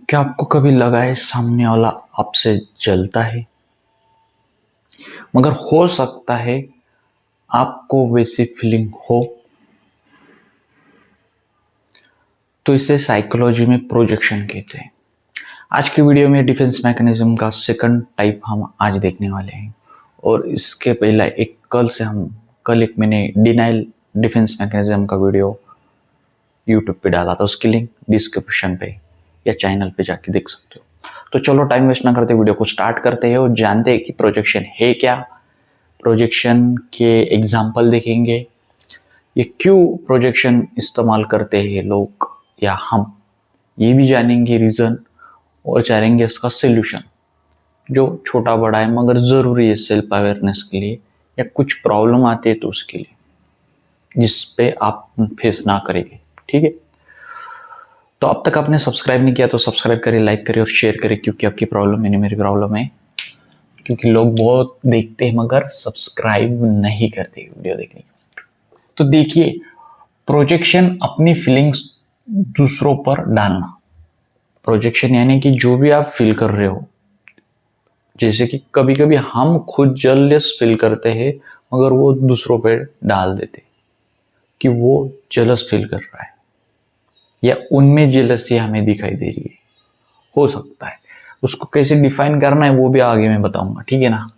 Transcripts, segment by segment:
क्या आपको कभी लगा है सामने वाला आपसे जलता है? मगर हो सकता है आपको वैसी फीलिंग हो। तो इसे साइकोलॉजी में प्रोजेक्शन कहते हैं। आज की वीडियो में डिफेंस मैकेनिज्म का सेकंड टाइप हम आज देखने वाले हैं। और इसके पहला कल एक मैंने डिनाइल डिफेंस मैकेनिज्म का वीडियो यूट्यूब पे डाला था। उसकी लिंक डिस्क्रिप्शन पे या चैनल पे जाके देख सकते हो। तो चलो टाइम वेस्ट ना करते वीडियो को स्टार्ट करते हैं और जानते हैं कि प्रोजेक्शन है क्या, प्रोजेक्शन के एग्जाम्पल देखेंगे, ये क्यों प्रोजेक्शन इस्तेमाल करते हैं लोग या हम, ये भी जानेंगे रीज़न, और जानेंगे इसका सोल्यूशन जो छोटा बड़ा है मगर ज़रूरी है सेल्फ अवेयरनेस के लिए, या कुछ प्रॉब्लम आती है तो उसके लिए जिस पे आप फेस ना करेंगे। ठीक है, तो अब तक आपने सब्सक्राइब नहीं किया तो सब्सक्राइब करें, लाइक करें और शेयर करें, क्योंकि आपकी प्रॉब्लम यानी मेरी प्रॉब्लम है। क्योंकि लोग बहुत देखते हैं मगर सब्सक्राइब नहीं करते वीडियो देखने के। तो देखिए, प्रोजेक्शन अपनी फीलिंग्स दूसरों पर डालना। प्रोजेक्शन यानी कि जो भी आप फील कर रहे हो, जैसे कि कभी कभी हम खुद जेलस फील करते हैं मगर वो दूसरों पे डाल देते कि वो जेलस फील कर रहा है या उनमें जेलसी हमें दिखाई दे रही है। हो सकता है, उसको कैसे डिफाइन करना है वो भी आगे मैं बताऊंगा। ठीक है ना।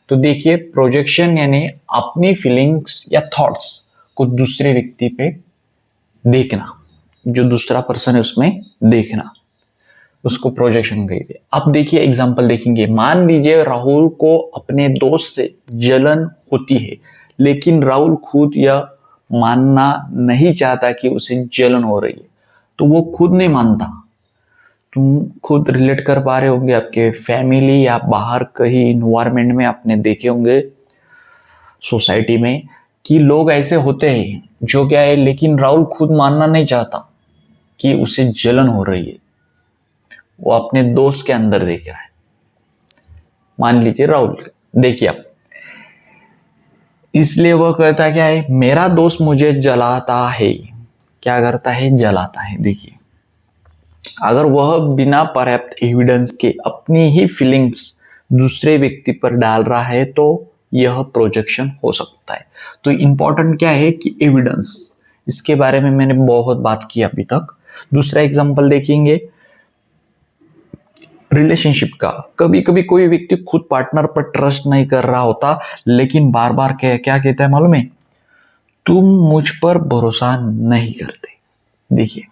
तो देखिए, प्रोजेक्शन यानी अपनी फीलिंग्स या थॉट्स को दूसरे व्यक्ति पे देखना, जो दूसरा पर्सन है उसमें देखना, उसको प्रोजेक्शन कहते हैं। अब देखिए एग्जांपल देखेंगे। मान लीजिए राहुल को अपने दोस्त से जलन होती है, लेकिन राहुल खुद यह मानना नहीं चाहता कि उसे जलन हो रही है। तो वो खुद नहीं मानता। तुम खुद रिलेट कर पा रहे होंगे, आपके फैमिली या बाहर कहीं इन्वायरमेंट में आपने देखे होंगे, सोसाइटी में, कि लोग ऐसे होते हैं जो क्या है, लेकिन राहुल खुद मानना नहीं चाहता कि उसे जलन हो रही है। वो अपने दोस्त के अंदर देख रहा है। मान लीजिए राहुल, देखिए आप, इसलिए वह कहता क्या है, मेरा दोस्त मुझे जलाता है। क्या करता है? जलाता है। देखिए, अगर वह बिना पर्याप्त एविडेंस के अपनी ही फीलिंग्स दूसरे व्यक्ति पर डाल रहा है तो यह प्रोजेक्शन हो सकता है। तो इंपॉर्टेंट क्या है कि एविडेंस, इसके बारे में मैंने बहुत बात की अभी तक। दूसरा एग्जांपल देखेंगे रिलेशनशिप का। कभी कभी कोई व्यक्ति खुद पार्टनर पर ट्रस्ट नहीं कर रहा होता, लेकिन बार बार क्या कहता है मालूम है? तुम मुझ पर भरोसा नहीं करते। देखिए,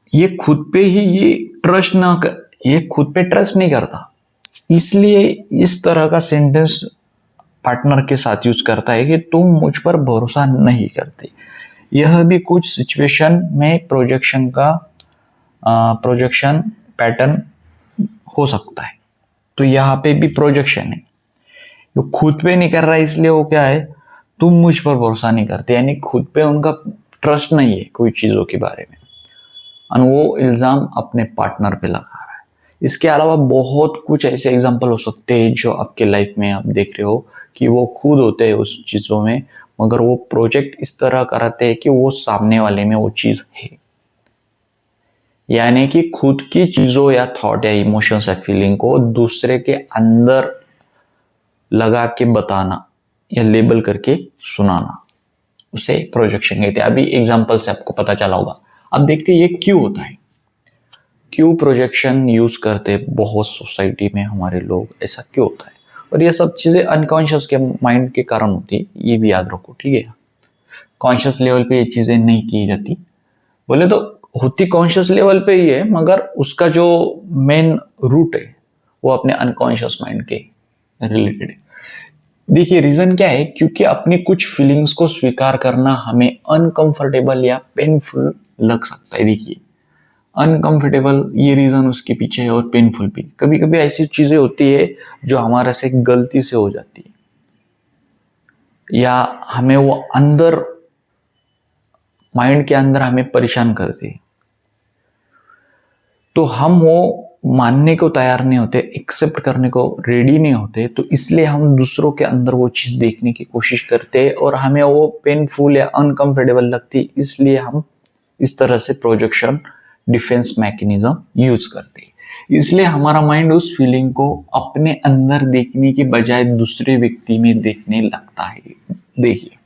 ये खुद पे ही ये खुद पे ट्रस्ट नहीं करता, इसलिए इस तरह का सेंटेंस पार्टनर के साथ यूज करता है कि तुम मुझ पर भरोसा नहीं करते। यह भी कुछ सिचुएशन में प्रोजेक्शन पैटर्न हो सकता है। तो यहाँ पे भी प्रोजेक्शन है। वो खुद पे नहीं कर रहा है, इसलिए वो क्या है, तुम मुझ पर भरोसा नहीं करते, यानी खुद पे उनका ट्रस्ट नहीं है कोई चीज़ों के बारे में, और वो इल्ज़ाम अपने पार्टनर पे लगा रहा है। इसके अलावा बहुत कुछ ऐसे एग्जाम्पल हो सकते हैं जो आपके लाइफ में आप देख रहे हो कि वो खुद होते हैं उस चीज़ों में, मगर वो प्रोजेक्ट इस तरह कराते हैं कि वो सामने वाले में वो चीज़ है। यानी कि खुद की चीज़ों या थॉट या इमोशंस या फीलिंग को दूसरे के अंदर लगा के बताना या लेबल करके सुनाना, उसे प्रोजेक्शन कहते हैं। अभी एग्जाम्पल से आपको पता चला होगा। अब देखते हैं ये क्यों होता है, क्यों प्रोजेक्शन यूज करते हैं बहुत सोसाइटी में हमारे लोग, ऐसा क्यों होता है। और ये सब चीज़ें अनकॉन्शियस के माइंड के कारण होती है, ये भी याद रखो। ठीक है, कॉन्शियस लेवल पे ये चीज़ें नहीं की जाती, बोले तो होती कॉन्शियस लेवल पे ही है, मगर उसका जो मेन रूट है वो अपने अनकॉन्शियस माइंड के रिलेटेड है। देखिए रीजन क्या है, क्योंकि अपनी कुछ फीलिंग्स को स्वीकार करना हमें अनकंफर्टेबल या पेनफुल लग सकता है। देखिए, अनकंफर्टेबल ये रीजन उसके पीछे है, और पेनफुल भी। कभी कभी ऐसी चीजें होती है जो हमारे से गलती से हो जाती है, या हमें वो अंदर माइंड के अंदर हमें परेशान करती है, तो हम वो मानने को तैयार नहीं होते, एक्सेप्ट करने को रेडी नहीं होते। तो इसलिए हम दूसरों के अंदर वो चीज़ देखने की कोशिश करते हैं, और हमें वो पेनफुल या अनकंफर्टेबल लगती है, इसलिए हम इस तरह से प्रोजेक्शन डिफेंस मैकेनिज्म यूज करते हैं। इसलिए हमारा माइंड उस फीलिंग को अपने अंदर देखने की बजाय दूसरे व्यक्ति में देखने लगता है। देखिए,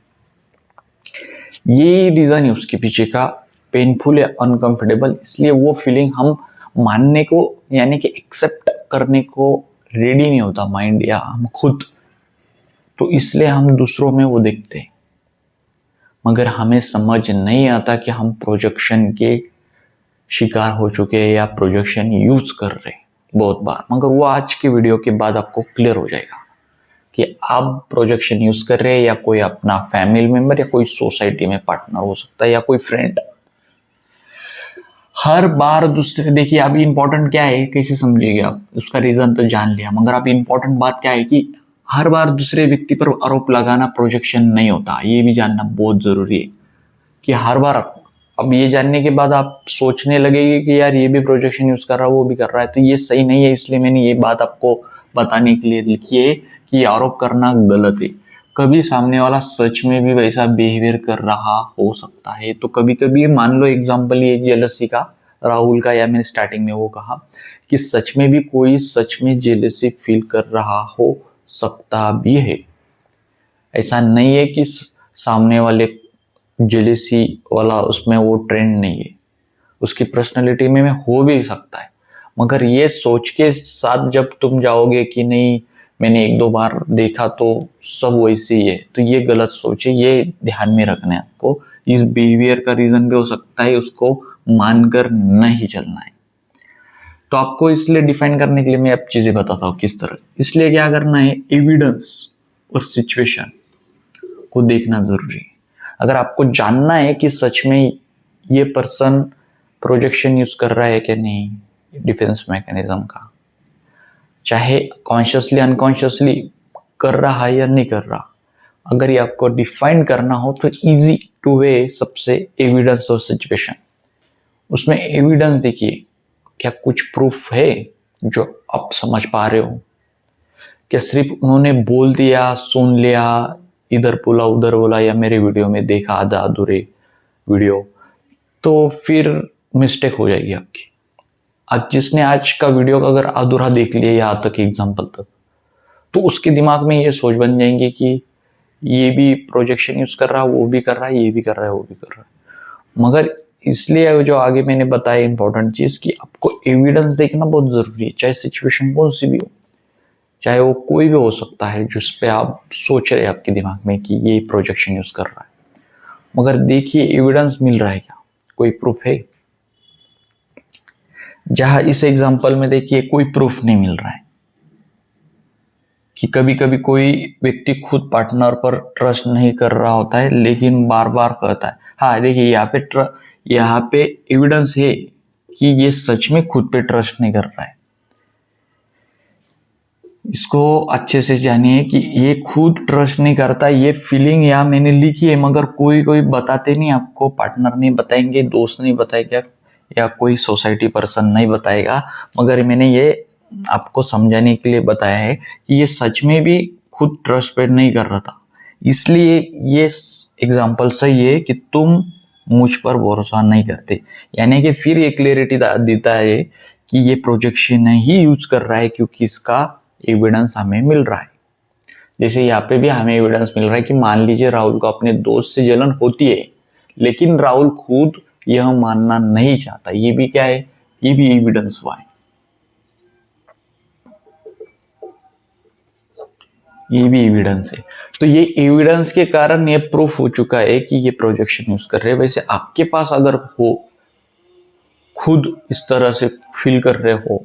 ये रीजन है उसके पीछे का, पेनफुल या अनकंफर्टेबल। इसलिए वो फीलिंग हम मानने को यानी कि एक्सेप्ट करने को रेडी नहीं होता माइंड या हम खुद, तो इसलिए हम दूसरों में वो देखते हैं। मगर हमें समझ नहीं आता कि हम प्रोजेक्शन के शिकार हो चुके हैं या प्रोजेक्शन यूज कर रहे हैं बहुत बार। मगर वो आज के वीडियो के बाद आपको क्लियर हो जाएगा कि आप प्रोजेक्शन यूज कर रहे हैं या कोई अपना फैमिली मेंबर या कोई सोसाइटी में पार्टनर हो सकता है या कोई फ्रेंड। हर बार दूसरे, देखिए अभी इंपॉर्टेंट क्या है, कैसे समझिएगा आप, उसका रीजन तो जान लिया, मगर अब इंपॉर्टेंट बात क्या है कि हर बार दूसरे व्यक्ति पर आरोप लगाना प्रोजेक्शन नहीं होता। ये भी जानना बहुत जरूरी है कि हर बार, अब ये जानने के बाद आप सोचने लगेंगे कि यार ये भी प्रोजेक्शन यूज कर रहा है, वो भी कर रहा है, तो ये सही नहीं है। इसलिए मैंने ये बात आपको बताने के लिए लिखी है कि आरोप करना गलत है। कभी सामने वाला सच में भी वैसा बिहेवियर कर रहा हो सकता है। तो कभी कभी मान लो एग्जाम्पल ये जेलसी का, राहुल का, या मैंने स्टार्टिंग में वो कहा कि सच में भी कोई सच में जेलसी फील कर रहा हो सकता भी है। ऐसा नहीं है कि सामने वाले जेलसी वाला उसमें वो ट्रेंड नहीं है, उसकी पर्सनालिटी में हो भी सकता है। मगर ये सोच के साथ जब तुम जाओगे कि नहीं मैंने एक दो बार देखा तो सब वैसे ही है, तो ये गलत सोच है। ये ध्यान में रखना है आपको। इस बिहेवियर का रीजन भी हो सकता है, उसको मानकर नहीं चलना है। तो आपको इसलिए डिफाइन करने के लिए मैं अब चीजें बताता हूँ किस तरह। इसलिए क्या करना है, एविडेंस और सिचुएशन को देखना जरूरी है। अगर आपको जानना है कि सच में ये पर्सन प्रोजेक्शन यूज कर रहा है कि नहीं डिफेंस मैकेनिज्म का, चाहे कॉन्शियसली अनकॉन्शियसली कर रहा है या नहीं कर रहा, अगर ये आपको डिफाइन करना हो तो इजी टू वे सबसे एविडेंस और सिचुएशन। उसमें एविडेंस देखिए, क्या कुछ प्रूफ है जो आप समझ पा रहे हो, क्या सिर्फ उन्होंने बोल दिया, सुन लिया, इधर बोला उधर बोला, या मेरे वीडियो में देखा आधा अधूरे वीडियो, तो फिर मिस्टेक हो जाएगी आपकी। आज जिसने आज का वीडियो का अगर अधूरा देख लिया यहाँ तक एग्जाम्पल तक, तो उसके दिमाग में ये सोच बन जाएंगे कि ये भी प्रोजेक्शन यूज कर रहा है, वो भी कर रहा है, ये भी कर रहा है, वो भी कर रहा है। मगर इसलिए जो आगे मैंने बताया इंपॉर्टेंट चीज कि आपको एविडेंस देखना बहुत जरूरी है, चाहे सिचुएशन कौन सी भी हो, चाहे वो कोई भी हो सकता है जिस पे आप सोच रहे हैं आपके दिमाग में कि ये प्रोजेक्शन यूज कर रहा है। मगर देखिए एविडेंस मिल रहा है क्या, कोई प्रूफ है? जहां इस एग्जांपल में देखिए कोई प्रूफ नहीं मिल रहा है कि कभी कभी कोई व्यक्ति खुद पार्टनर पर ट्रस्ट नहीं कर रहा होता है लेकिन बार बार कहता है। हाँ देखिए यहाँ पे एविडेंस है कि ये सच में खुद पे ट्रस्ट नहीं कर रहा है। इसको अच्छे से जानिए कि ये खुद ट्रस्ट नहीं करता। ये फीलिंग यहाँ मैंने लिखी है, मगर कोई कोई बताते नहीं आपको, पार्टनर नहीं बताएंगे, दोस्त नहीं बताएगा, या कोई सोसाइटी पर्सन नहीं बताएगा। मगर मैंने ये आपको समझाने के लिए बताया है कि ये सच में भी खुद ट्रस्ट पे नहीं कर रहा था। इसलिए ये एग्जाम्पल सही है कि तुम मुझ पर भरोसा नहीं करते, यानी कि फिर ये क्लियरिटी देता है कि ये प्रोजेक्शन ही यूज कर रहा है क्योंकि इसका एविडेंस हमें मिल रहा है। जैसे यहाँ पे भी हमें एविडेंस मिल रहा है कि मान लीजिए राहुल को अपने दोस्त से जलन होती है, लेकिन राहुल खुद यह मानना नहीं चाहता। ये भी क्या है, ये भी एविडेंस हुआ है, ये भी एविडेंस है। तो ये एविडेंस के कारण ये प्रूफ हो चुका है कि ये प्रोजेक्शन यूज कर रहे हैं। वैसे आपके पास अगर हो, खुद इस तरह से फील कर रहे हो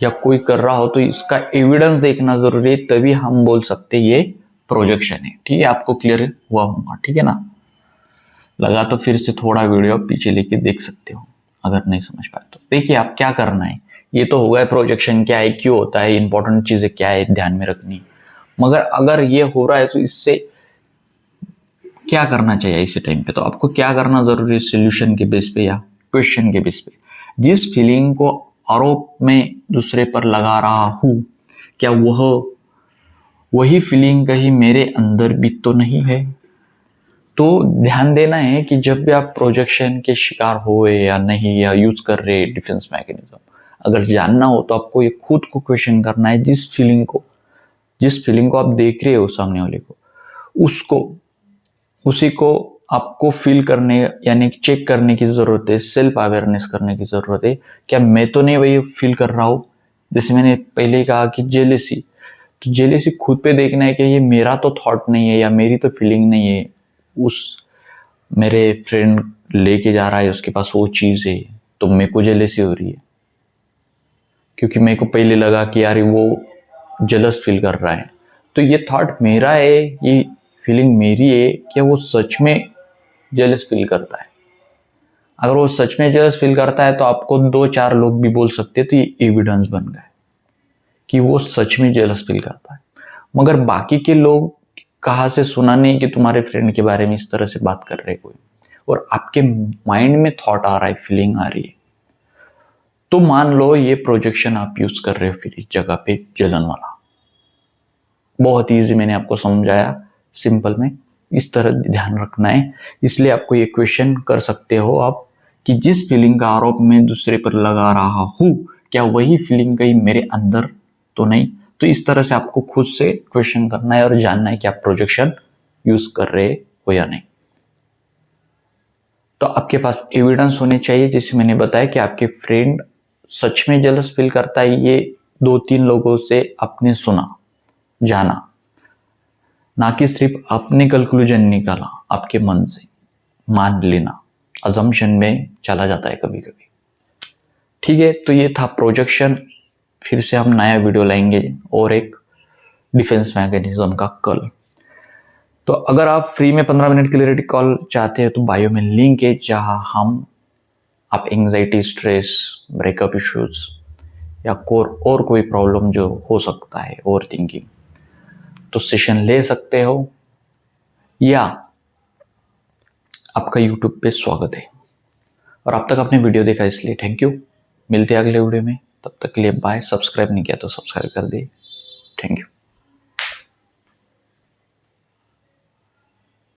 या कोई कर रहा हो, तो इसका एविडेंस देखना जरूरी है, तभी हम बोल सकते ये प्रोजेक्शन है। ठीक है, आपको क्लियर हुआ होगा, ठीक है ना? लगा तो फिर से थोड़ा वीडियो पीछे लेके देख सकते हो अगर नहीं समझ पाए तो। देखिए आप क्या करना है, ये तो होगा प्रोजेक्शन क्या है, क्यों होता है, इंपॉर्टेंट चीजें क्या है ध्यान में रखनी। मगर अगर ये हो रहा है तो इससे क्या करना चाहिए इसी टाइम पे, तो आपको क्या करना जरूरी है सोल्यूशन के बेस पे या क्वेश्चन के बेस पे। जिस फीलिंग को आरोप में दूसरे पर लगा रहा हूं, क्या वही फीलिंग कहीं मेरे अंदर भी तो नहीं है? तो ध्यान देना है कि जब भी आप प्रोजेक्शन के शिकार हो या नहीं, या यूज कर रहे डिफेंस मैकेनिज्म, अगर जानना हो तो आपको ये खुद को क्वेश्चन करना है। जिस फीलिंग को आप देख रहे हो सामने वाले को, उसी को आपको फील करने यानी चेक करने की जरूरत है, सेल्फ अवेयरनेस करने की जरूरत है। क्या मैं तो नहीं वही फील कर रहा हूं? जैसे मैंने पहले ही कहा कि जेलेसी, तो जेलेसी खुद पे देखना है कि ये मेरा तो थॉट नहीं है या मेरी तो फीलिंग नहीं है, उस मेरे फ्रेंड लेके जा रहा है, उसके पास वो चीज है, तो मेरे को जेलेसी हो रही है क्योंकि मेरे को पहले लगा कि यार वो जेलस फील कर रहा है। तो ये थॉट मेरा है, ये फीलिंग मेरी है, क्या वो सच में जेलस फील करता है? अगर वो सच में जेलस फील करता है तो आपको 2-4 लोग भी बोल सकते हैं, तो ये एविडेंस बन गए कि वो सच में जेलस फील करता है। मगर बाकी के लोग कहाँ से सुना नहीं कि तुम्हारे फ्रेंड के बारे में इस तरह से बात कर रहे कोई, और आपके माइंड में थॉट आ रहा है, फीलिंग आ रही है, तो मान लो ये प्रोजेक्शन आप यूज कर रहे हो फिर इस जगह पे जलन वाला। बहुत इजी मैंने आपको समझाया सिंपल में, इस तरह ध्यान रखना है। इसलिए आपको ये क्वेश्चन कर सकते हो आप कि जिस फीलिंग का आरोप मैं दूसरे पर लगा रहा हूं, क्या वही फीलिंग कहीं मेरे अंदर तो नहीं? तो इस तरह से आपको खुद से क्वेश्चन करना है और जानना है कि आप प्रोजेक्शन यूज कर रहे हो या नहीं। तो आपके पास एविडेंस होने चाहिए, जैसे मैंने बताया कि आपके फ्रेंड सच में जेलस फील करता है, ये 2-3 लोगों से आपने सुना, जाना, ना कि सिर्फ आपने कंक्लूजन निकाला आपके मन से, मान लेना अजम्पशन में चला जाता है कभी कभी। ठीक है, तो ये था प्रोजेक्शन। फिर से हम नया वीडियो लाएंगे और एक डिफेंस मैकेनिज्म का कल। तो अगर आप फ्री में 15 मिनट क्लैरिटी कॉल चाहते हैं तो बायो में लिंक है, जहां हम आप एंजाइटी, स्ट्रेस, ब्रेकअप इश्यूज या और कोई प्रॉब्लम जो हो सकता है, ओवर थिंकिंग, तो सेशन ले सकते हो, या आपका यूट्यूब पे स्वागत है। और अब तक आपने वीडियो देखा इसलिए थैंक यू। मिलते हैं अगले वीडियो में, तब तक के लिए बाय। सब्सक्राइब नहीं किया तो सब्सक्राइब कर दे। Thank you.